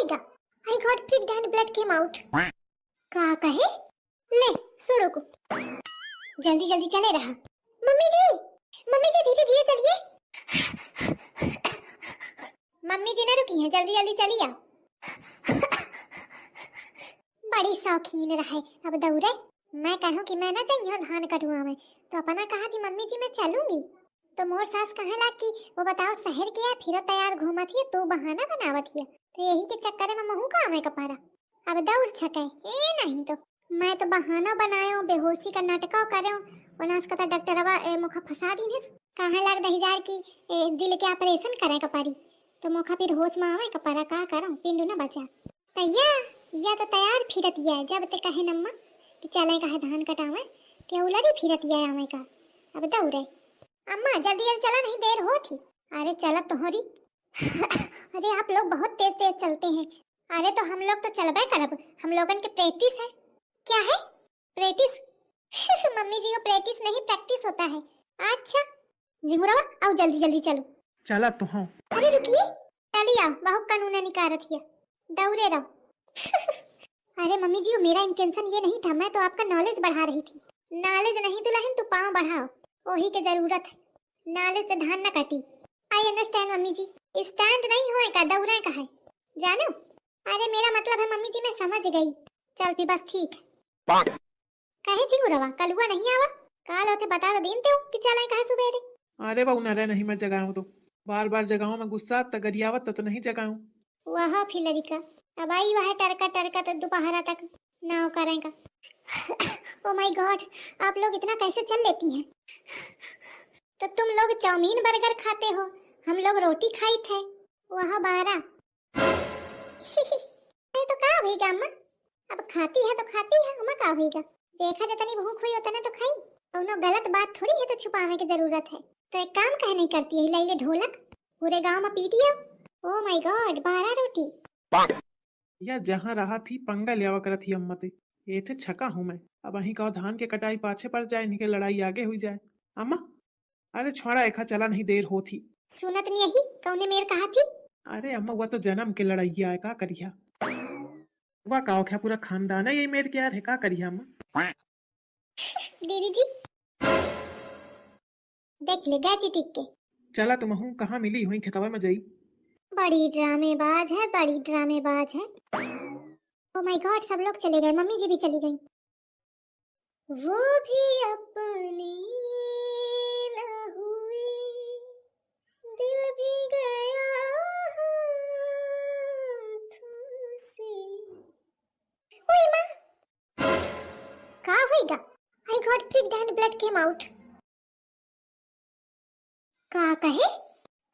होएगा? I got pricked and blood came out. का कहे? ले सुनो को जल्दी जल्दी चले रहा। मम्मी जी धीरे धीरे चलिए। मम्मी जी ना रुकी हैं, जल्दी जल्दी चलिए। बड़ी शौकीन रहे अब दौड़े। मैं कहूँ कि मैं ना चाहिए धान कटुआ में तो अपना कहा कि मम्मी जी मैं चलूंगी तो मोर सास कहे ला कि वो बताओ शहर के फिर तैयार घूमत हिय तो बहाना बनावत हिय तो यही के चक्कर में महू का आवे कपारा अब दौड़ छके ए नहीं तो मैं तो बहाना बनायो बेहोशी का नाटका करो ओनास कता डॉक्टरवा मुखा फंसा दी है कहे लाग दही जार की दिल के ऑपरेशन करे कपारी तो मुखा फिर होश में आवे कपारा का करूं पिंडू ना बचा तैया या तो तैयार फिरत या जब ते कहे नम्मा कि चले कहे धान कटावे ते उलरी फिरत या आवे का अब दौड़े अम्मा जल्दी जल्दी चला नहीं देर हो थी। अरे चलब तो हो रही। अरे आप लोग बहुत तेज तेज चलते हैं। अरे तो हम लोग तो चलबे करब हम लोगन के प्रैक्टिस है। क्या है प्रैक्टिस? मम्मी जी को प्रैक्टिस नहीं प्रैक्टिस होता है। अच्छा जिमुरवा आओ जल्दी जल्दी चलो। चला तो हूं। अरे रुकिए चलिए बहुत कानून निकारत है दौड़े रहो। अरे मम्मी जी मेरा इंटेंशन ये नहीं था मैं तो आपका नॉलेज बढ़ा रही थी। नॉलेज नहीं दुल्हन तू पाँव बढ़ाओ वही के जरूरत है। नॉलेज से धान न कटी। I understand mummy ji stand नहीं होए का दौड़े का है जानो। अरे मेरा मतलब है मम्मी जी मैं समझ गई चल भी बस ठीक है। कहे जिमुरवा कलुआ नहीं आवा काल होते बता दो दिन ते कि चले कहे सुबेरे। अरे बहु न नहीं मैं जगाऊं तो बार बार जगाऊं मैं गुस्सा तगरियावत तो नहीं जगाऊं। वह फिलरी का अब आई वह टरका तो दोपहरा तक नाव करेगा। ओ माय गॉड आप लोग इतना कैसे चल लेती हैं? तो तुम लोग चाउमीन बर्गर खाते हो हम लोग रोटी खाई थे वह 12। अरे तो का होएगा अम्मा अब खाती है तो खाती है अम्मा का होएगा देखा जतनी भूख हुई उतना तो खाई और गलत बात थोड़ी है तो छुपाने की जरूरत है। तो एक काम कह नहीं करती है हिलाइले ढोलक पूरे गांव में पीटियो। ओ माय गॉड 12 रोटी या जहाँ रहा थी पंगा लियावा करत ही अम्मा ते ये थे छका हूं मैं अब अही कहो धान के कटाई पाछे पड़ जाए निके लड़ाई आगे हुई जाए। अम्मा अरे छोड़ा एखा चला नहीं देर हो थी। सुनत नहीं यही कौने मेर कहा थी। अरे अम्मा वह तो जन्म के लड़ाई आए का करिया वह काओ क्या पूरा खानदान है यही मेरे क्या है का करिया अम्मा। दीदी जी देख ले गए टिक के चला तुम हूँ कहाँ मिली हुई खेतवा में जाई। बड़ी ड्रामेबाज है बड़ी ड्रामेबाज है। ओ माय गॉड सब लोग चले गए मम्मी जी भी चली गई। वो भी अपनी न हुई दिल भी गया हाथों से। ओए मां का होएगा? I got pricked and blood came out. का कहे?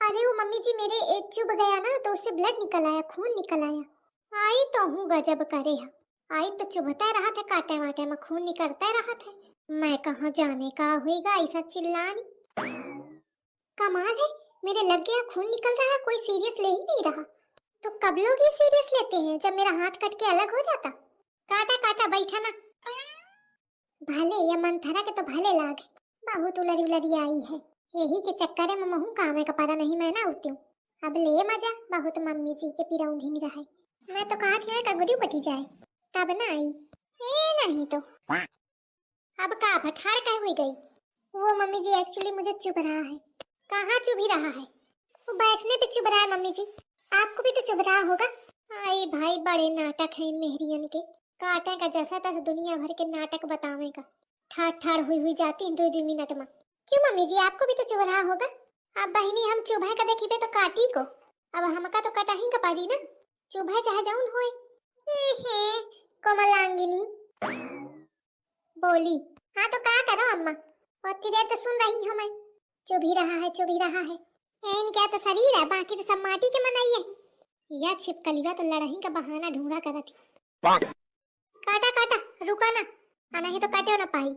अरे वो मम्मी जी मेरे एक चुभ गया ना तो उससे ब्लड निकल आया खून निकल आया। आई तो हूँ गजब करे है आई तो चुभता रहा था काटे वाटे में खून निकलता रहा था। मैं कहाँ जाने का होएगा ऐसा चिल्लानी। कमाल है मेरे लग गया खून निकल रहा कोई सीरियस ले ही नहीं रहा। तो कब लोग ये सीरियस लेते हैं जब मेरा हाथ कट के अलग हो जाता। काटा काटा बैठा ना भले या मंथरा के तो भले लाग बहुत उलरी उलरी आई है यही के चक्कर में महू काम है कपारा नहीं मैं ना उठती हूँ। अब ले मजा बहुत मम्मी जी के पिरौंधी नहीं रहा है। मैं तो कहा थी कगुरी पटी जाए तब ना आई ए नहीं तो अब का फठार कह हुई गई। वो मम्मी जी एक्चुअली मुझे चुभ रहा है। कहाँ चुभ ही रहा है वो बैठने पे चुभ रहा है। मम्मी जी आपको भी तो चुभ रहा होगा। आई भाई बड़े नाटक है इन मेहरियन के काटे का जैसा तैसा दुनिया भर के नाटक बतावे का ठाड़ ठाड़ हुई जाती 2 मिनट में। क्यों मम्मी जी आपको भी तो चुभ रहा होगा। अब बहनी हम चुभे का देखी पे तो काटी को अब हमका तो कटा ही कपारी ना चुभे चाहे जाऊन होए। कोमलांगिनी बोली हाँ तो क्या करो अम्मा उतनी देर तो सुन रही हूँ मैं चुभ ही रहा है एन क्या तो शरीर है बाकी तो सब माटी के मनाई है। या छिपकलिया तो लड़ही का बहाना ढूंढा करत थी। काटा काटा रुका ना नहीं तो काटे ना पाई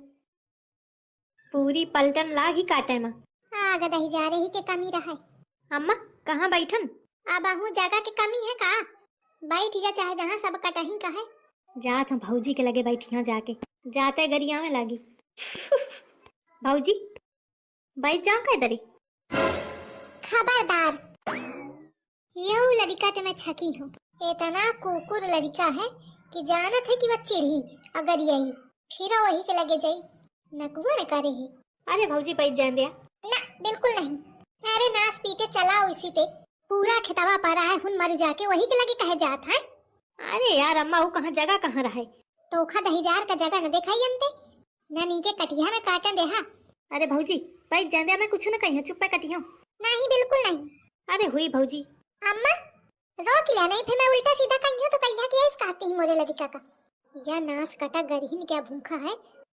पूरी पलटन लाग ही काटे में आगे दही जा रही के कमी रहा है। अम्मा कहाँ बैठन? अब आहू जगह के कमी है का बैठ जा चाहे जहाँ सब कटही का है। जात हम भौजी के लगे बैठी हूँ जाके जाते गरिया में लागी। भौजी बैठ जा का दरी खबरदार यो लड़का तो मैं छकी हूँ। इतना कुकुर लड़का है कि जानत है कि वह चिढ़ी अगर यही फिर वही के लगे जाई नकुआ न करे ही। अरे भौजी बैठ जान दिया। ना बिल्कुल नहीं। अरे नास पीटे चलाओ इसी पे पूरा खिताबा पा रहा है हुन मर जाके वही के लगे कहे जात है। अरे यार अम्मा वो कहाँ जगह कहाँ रहे। तोखा दहीजार का जगह न दिखाई हमते न नीचे कटिया में काटन देहा। अरे भौजी बैठ जान दिया, मैं कुछ न कही चुप पे कटी हूँ। नहीं बिल्कुल नहीं। अरे हुई भौजी। अम्मा रोक लिया नहीं फिर मैं उल्टा सीधा कही हूँ तो कहिया कि इस कहती ही मोरे लड़का का या नास कटा गरीन क्या भूखा है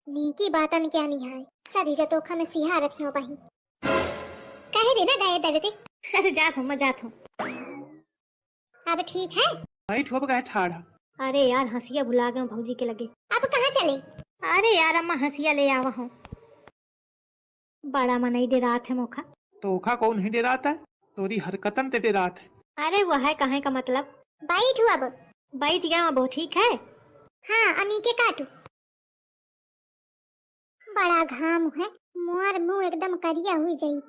नीकी बातन क्या निहाय सदी जो तोखा में सिहा रखियो बही कहे दे ना दाए दरते। अरे जात हूँ मैं जात हूँ। अब ठीक है। बैठ हो गए ठाड़ा। अरे यार हंसिया भुला गए भौजी के लगे। अब कहाँ चले। अरे यार अम्मा हंसिया ले आवा हूँ। बड़ा मनई डेरात है मोखा। तोखा कौन ही डराता है, तोरी हरकतन ते डरात है। अरे वो है कहे का मतलब। बैठू अब। बैठ गया वो ठीक है। हाँ अनी के काटू। बड़ा घाम है मोर मुंह एकदम करिया हुई जाई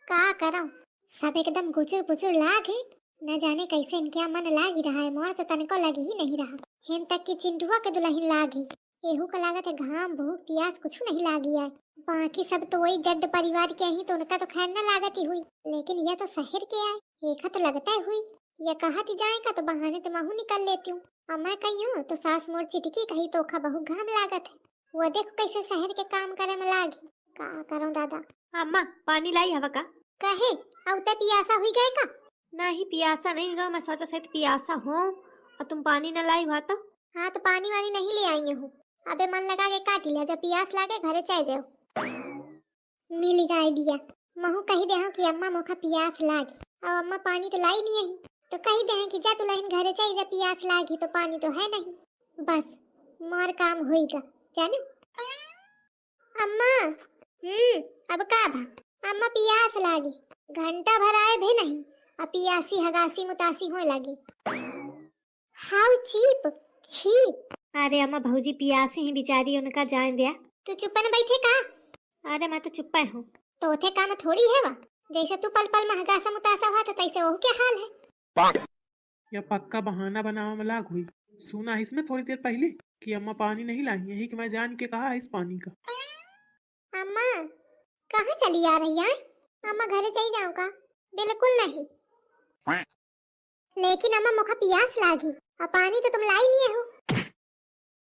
का करूं सब एकदम गुजर बुजुर लागे न जाने कैसे इनके मन लाग ही रहा है। मोर तो तनको लग ही नहीं रहा हेन तक की चिंटुआ के दुल्हन लागी एहू का लागत है घाम भूख प्यास कुछ नहीं लागी है। बाकी सब तो वही जड परिवार के ही तो उनका तो खैर न लागत ही हुई लेकिन यह तो शहर के आए एक तो लगता है हुई यह कहा थी जाएगा तो बहाने तो महू निकल लेती हूँ और मैं कही हूँ तो सास मोर चिटकी कही तो खा बहु घाम लागत है। वो देखो कैसे शहर के काम करे में लागी का करूं दादा। अम्मा पानी लाई हवा का। कहे अब तक पियासा हुई गए का। नहीं पियासा नहीं हुआ, मैं सोचा शायद पियासा हूँ और तुम पानी न लाई हुआ तो। हाँ तो पानी वानी नहीं ले आएंगे हूँ अबे मन लगा के काट लिया जब पियास लागे घरे चाहे जाओ। मिली का आइडिया महू कही दे कि अम्मा मोखा पियास लागी और अम्मा पानी तो लाई नहीं है तो कही दे कि जा दुल्हन घरे चाहिए जब पियास लागी तो पानी तो है नहीं बस मोर काम होएगा जानो। अम्मा अब का भा अम्मा पियास लागी घंटा भर आए भी नहीं अब पियासी हगासी मुतासी होए लगी। हाउ चीप छी। अरे अम्मा भौजी पियासी ही बेचारी उनका जान दिया। तू चुपन बैठे का। अरे मैं तो चुप हूँ। तो थे काम थोड़ी है वा जैसे तू पल पल में हगासा मुतासा हुआ तो तैसे वो क्या हाल है। या पक्का बहाना बनावा में लाग हुई। सुना इसमें थोड़ी देर पहले कि अम्मा पानी नहीं लाई, यही कि मैं जान के कहा है इस पानी का। अम्मा कहाँ चली आ रही है। अम्मा घरे चली जाऊँ का। बिल्कुल नहीं लेकिन अम्मा मुखा पियास लागी और पानी तो तुम लाई नहीं हो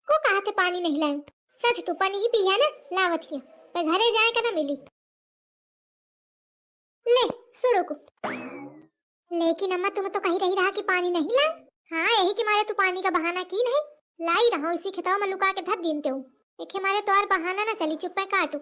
को कहा थे पानी नहीं लाऊं सच तू पानी ही पी है ना लावतिया पर घरे जाए का ना मिली ले सुनो को। लेकिन अम्मा तुम तो कही रही रहा कि पानी नहीं ला। हाँ यही कि मारे तू पानी का बहाना की नहीं लाई रहा इसी खिताब में लुका के धर दीनते हूँ एक हमारे तो और बहाना ना चली चुप पे काटू।